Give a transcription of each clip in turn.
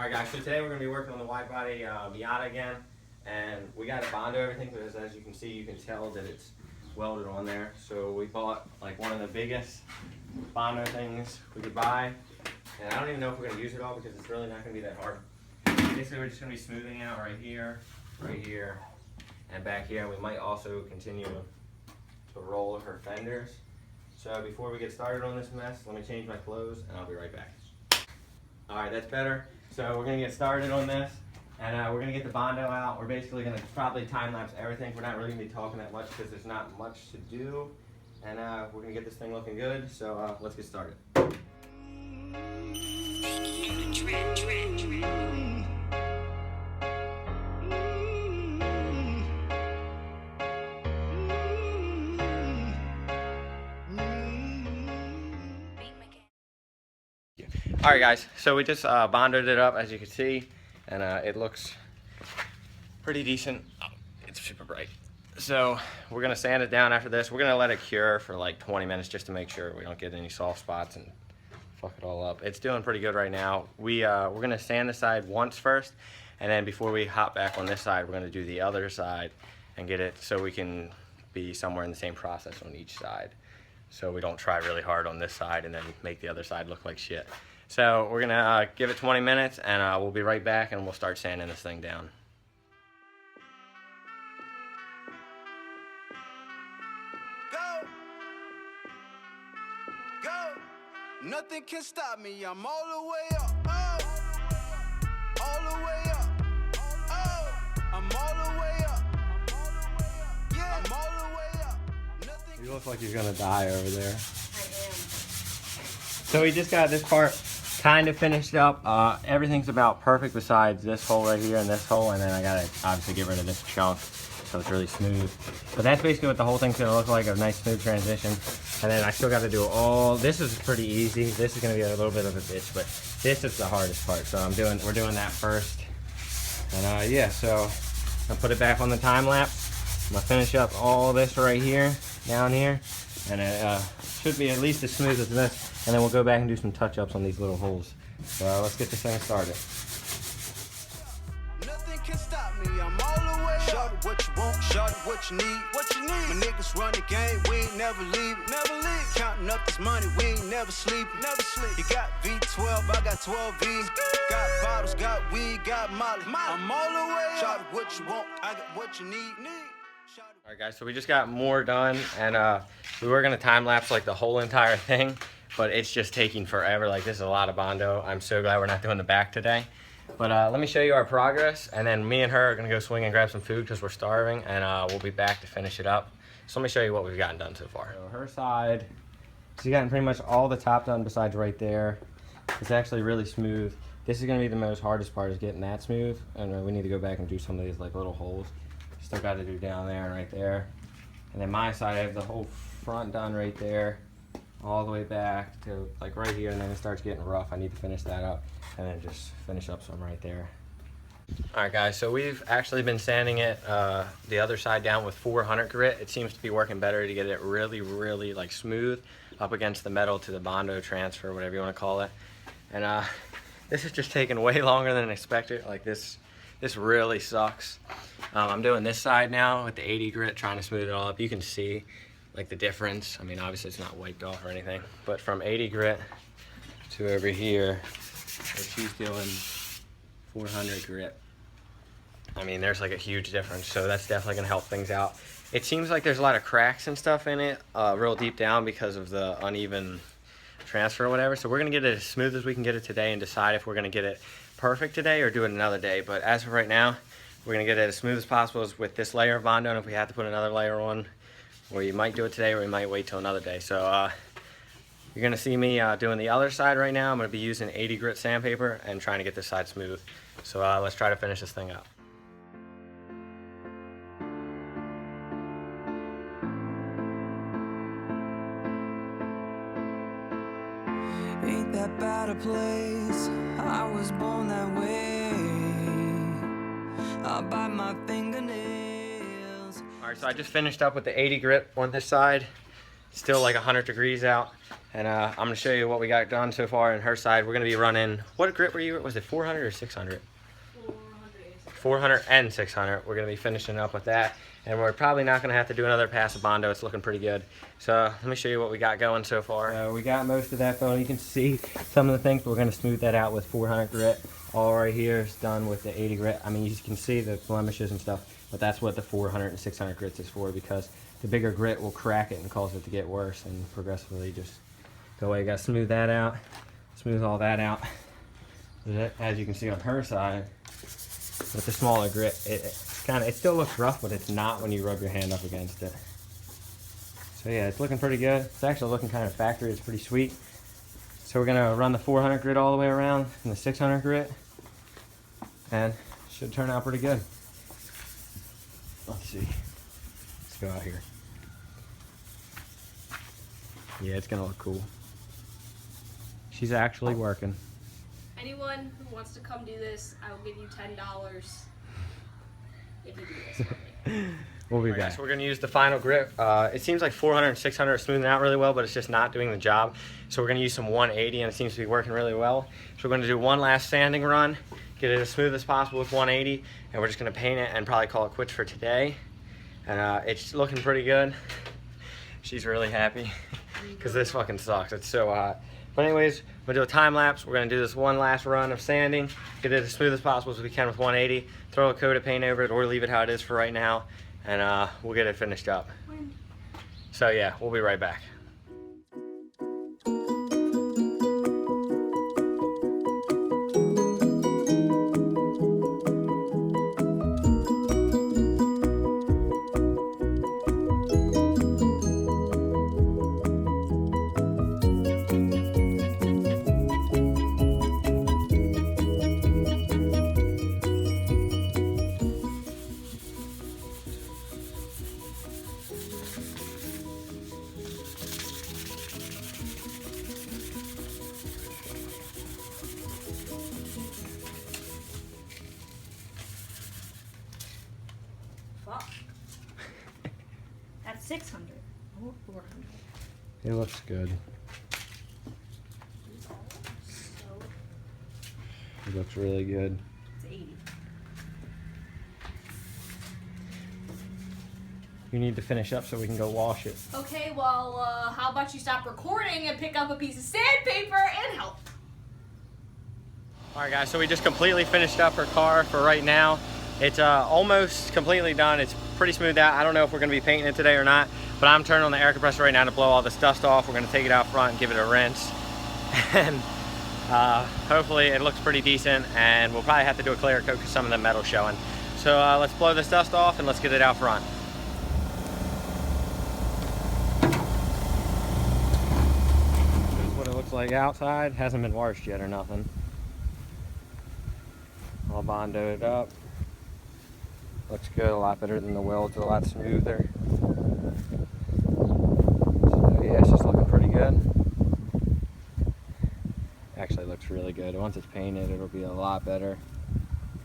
Alright guys, so today we're going to be working on the wide body Miata again, and we got to Bondo everything because as you can see, you can tell that it's welded on there. So we bought like one of the biggest Bondo things we could buy, and I don't even know if we're going to use it all because it's really not going to be that hard. Basically we're just going to be smoothing out right here, and back here. We might also continue to roll her fenders. So before we get started on this mess, let me change my clothes and I'll be right back. Alright, that's better. So we're going to get started on this, and we're going to get the Bondo out. We're basically going to probably time-lapse everything. We're not really going to be talking that much because there's not much to do, and we're going to get this thing looking good, so let's get started. Alright guys, so we just bonded it up as you can see, and it looks pretty decent. Oh, it's super bright. So we're going to sand it down after this. We're going to let it cure for like 20 minutes just to make sure we don't get any soft spots and fuck it all up. It's doing pretty good right now. We're going to sand the side once first, and then before we hop back on this side, we're going to do the other side and get it so we can be somewhere in the same process on each side. So we don't try really hard on this side and then make the other side look like shit. So we're gonna give it 20 minutes and we'll be right back and we'll start sanding this thing down. Go, go, nothing can stop me, I'm all the way up, oh, all the way up, oh, I'm all the way up, yeah, I'm all the way up. Nothing. You look like you're gonna die over there. I am. So we just got this part kind of finished up. Everything's about perfect besides this hole right here and this hole, and then I gotta obviously get rid of this chunk so it's really smooth. But that's basically what the whole thing's gonna look like, a nice smooth transition. And then I still gotta do all, this is pretty easy. This is gonna be a little bit of a bitch, but this is the hardest part. So we're doing that first. And yeah, so I'll put it back on the time lapse. I'm gonna finish up all this right here, down here, and it should be at least as smooth as this. And then we'll go back and do some touch-ups on these little holes. So let's get this thing started. Nothing can stop me, I'm all the way up. Shout what you want, shout what you need. What you need? My niggas run the game, we ain't never leave. Never leave. Counting up this money, we ain't never sleep. Never sleep. You got V12, I got 12 V. Got bottles, got weed, got Molly. I'm all the way up. Shout what you want, I got what you need. Alright guys, so we just got more done, and we were gonna time-lapse like the whole entire thing, but it's just taking forever. Like, this is a lot of Bondo. I'm so glad we're not doing the back today. But let me show you our progress, and then me and her are gonna go swing and grab some food because we're starving, and we'll be back to finish it up. So let me show you what we've gotten done so far. So her side, she's gotten pretty much all the top done besides right there. It's actually really smooth. This is gonna be the most hardest part, is getting that smooth, and we need to go back and do some of these like little holes. Still got to do down there and right there. And then my side, I have the whole front done right there, all the way back to like right here, and then it starts getting rough. I need to finish that up and then just finish up some right there. All right guys, so we've actually been sanding it the other side down with 400 grit. It seems to be working better to get it really like smooth up against the metal to the Bondo transfer, whatever you want to call it. And this is just taking way longer than expected. Like this really sucks. I'm doing this side now with the 80 grit, trying to smooth it all up. You can see like the difference. I mean, obviously it's not wiped off or anything, but from 80 grit to over here, where she's doing 400 grit. I mean, there's like a huge difference, so that's definitely gonna help things out. It seems like there's a lot of cracks and stuff in it, real deep down because of the uneven transfer or whatever. So we're gonna get it as smooth as we can get it today and decide if we're gonna get it perfect today or do it another day. But as of right now, we're gonna get it as smooth as possible with this layer of Bondo, and if we have to put another layer on, we might do it today or we might wait till another day. So you're gonna see me doing the other side right now. I'm gonna be using 80 grit sandpaper and trying to get this side smooth. So let's try to finish this thing up. Ain't that bad a place? I was born that way. I bite my fingernails. Alright, so I just finished up with the 80 grit on this side. Still like 100 degrees out. And I'm gonna show you what we got done so far on her side. We're gonna be running, what grit were you, was it 400 or 600? 400 and 600. We're gonna be finishing up with that. And we're probably not gonna have to do another pass of Bondo. It's looking pretty good. So let me show you what we got going so far. We got most of that going. You can see some of the things, but we're gonna smooth that out with 400 grit. All right here is done with the 80 grit. I mean, you can see the blemishes and stuff, but that's what the 400 and 600 grits is for, because the bigger grit will crack it and cause it to get worse and progressively just go away. You gotta smooth that out, smooth all that out. As you can see on her side, with the smaller grit, it still looks rough, but it's not when you rub your hand up against it. So yeah, it's looking pretty good. It's actually looking kind of factory. It's pretty sweet. So we're gonna run the 400 grit all the way around and the 600 grit, and it should turn out pretty good. Let's see. Let's go out here. Yeah, it's gonna look cool. She's actually working. Anyone who wants to come do this, I will give you $10 if you do this for me. We'll be back. So we're gonna use the final grit. It seems like 400 and 600 are smoothing out really well, but it's just not doing the job. So we're gonna use some 180, and it seems to be working really well. So we're gonna do one last sanding run, get it as smooth as possible with 180, and we're just gonna paint it and probably call it quits for today. And it's looking pretty good. She's really happy because this fucking sucks. It's so hot. But anyways, we're gonna do a time lapse. We're gonna do this one last run of sanding, get it as smooth as possible as we can with 180, throw a coat of paint over it, or leave it how it is for right now, and we'll get it finished up. So yeah, we'll be right back. Fuck. That's 600. Oh, 400. It looks good. It looks really good. It's 80. You need to finish up so we can go wash it. Okay, well, how about you stop recording and pick up a piece of sandpaper and help? Alright guys, so we just completely finished up her car for right now. It's almost completely done. It's pretty smooth out. I don't know if we're going to be painting it today or not, but I'm turning on the air compressor right now to blow all this dust off. We're going to take it out front and give it a rinse. And hopefully it looks pretty decent, and we'll probably have to do a clear coat because some of the metal's showing. So let's blow this dust off and let's get it out front. This is what it looks like outside. Hasn't been washed yet or nothing. All bondoed up. Looks good, a lot better than the welds, a lot smoother. So yeah, it's just looking pretty good. Actually looks really good. Once it's painted, it'll be a lot better.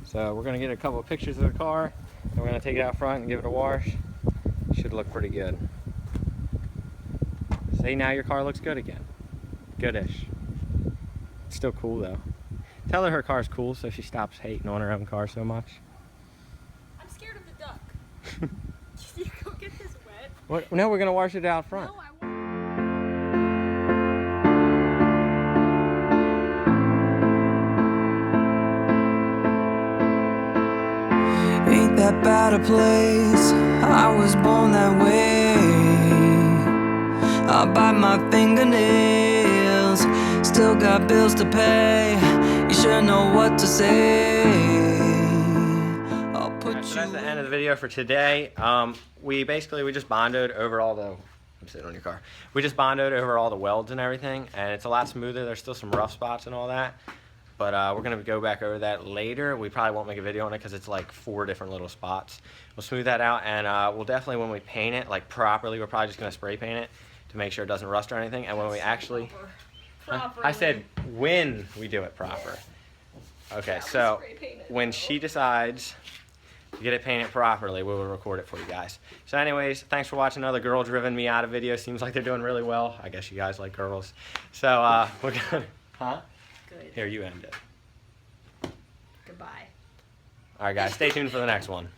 So we're gonna get a couple of pictures of the car, and we're gonna take it out front and give it a wash. Should look pretty good. See, now your car looks good again. Goodish. It's still cool though. Tell her car's cool so she stops hating on her own car so much. I'm scared of the duck. Can you go get this wet? What? No, we're gonna wash it out front. No, I won't. Ain't that bad a place? I was born that way. I bite my fingernails, still got bills to pay. You sure know what to say. I'll put So that's the end of the video for today. We just bondoed over all the, I'm sitting on your car. We just bondoed over all the welds and everything, and it's a lot smoother. There's still some rough spots and all that, but we're gonna go back over that later. We probably won't make a video on it because it's like 4 different little spots. We'll smooth that out, and we'll definitely, when we paint it like properly, we're probably just gonna spray paint it to make sure it doesn't rust or anything. And when we actually, I said when we do it proper. Okay, so when she decides get it painted properly, we will record it for you guys. So anyways, thanks for watching another girl-driven Miata video. Seems like they're doing really well. I guess you guys like girls. So we're gonna, huh? Good. Here, you end it. Goodbye. All right, guys, stay tuned for the next one.